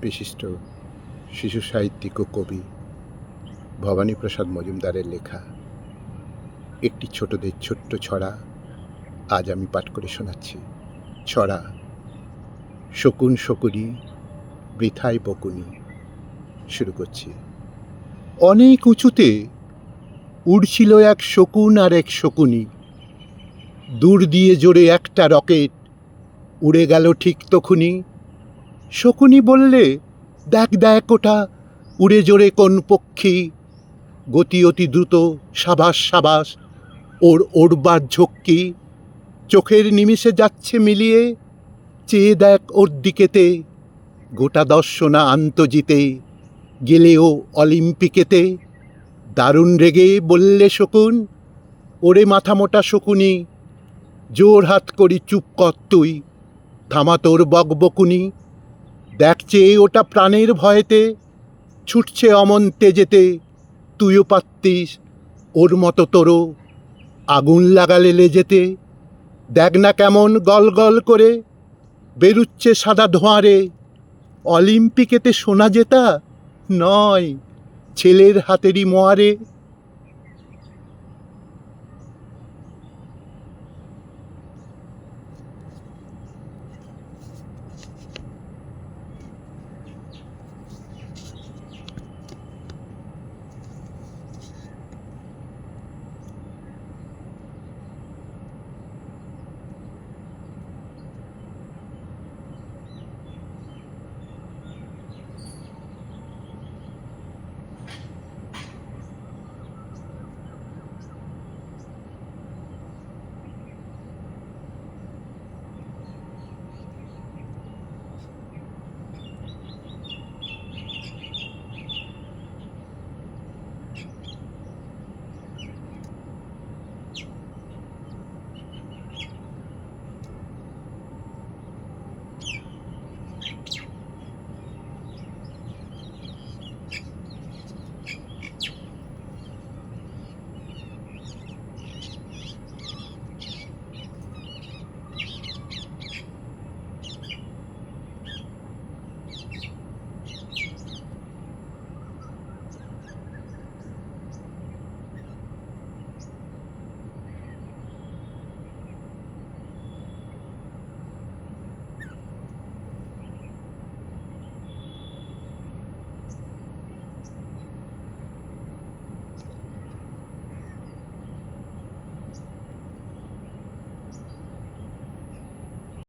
বিশিষ্ট শিশু সাহিত্যিক ও কবি ভবানীপ্রসাদ মজুমদারের লেখা একটি ছোটদের ছোট্ট ছড়া আজ আমি পাঠ করে শোনাচ্ছি। ছড়া শকুন শকুনি বৃথায় বকুনি। শুরু করছি। অনেক উঁচুতে উড়ছিল এক শকুন আর এক শকুনি। দূর দিয়ে জোরে একটা রকেট উড়ে গেল ঠিক তখনই। শকুনি বললে, দেখ দেখ ওটা উড়ে জোরে কোন পক্ষী, গতি অতি দ্রুত, সাবাস সাবাস, ওর ওড়বার ঝক্কি, চোখের নিমিষে যাচ্ছে মিলিয়ে, চেয়ে দেখ ওর দিকেতে, গোটা দর্শনা আন্তজিতে, গেলেও অলিম্পিকেতে। দারুণ রেগে বললে শকুন, ওরে মাথা মোটা শকুনি, জোর হাত করি চুপ কর তুই, থামা তোর বকবকুনি। দেখছে ওটা প্রাণের ভয়েতে ছুটছে অমন তেজেতে, তুইও পারতিস ওর মতো তোরও আগুন লাগালে লেজেতে। দেখ না কেমন গল গল করে বেরুচ্ছে সাদা ধোঁয়ারে, অলিম্পিকেতে সোনা জেতা নয়, ছেলের হাতেরই মোয়ারে।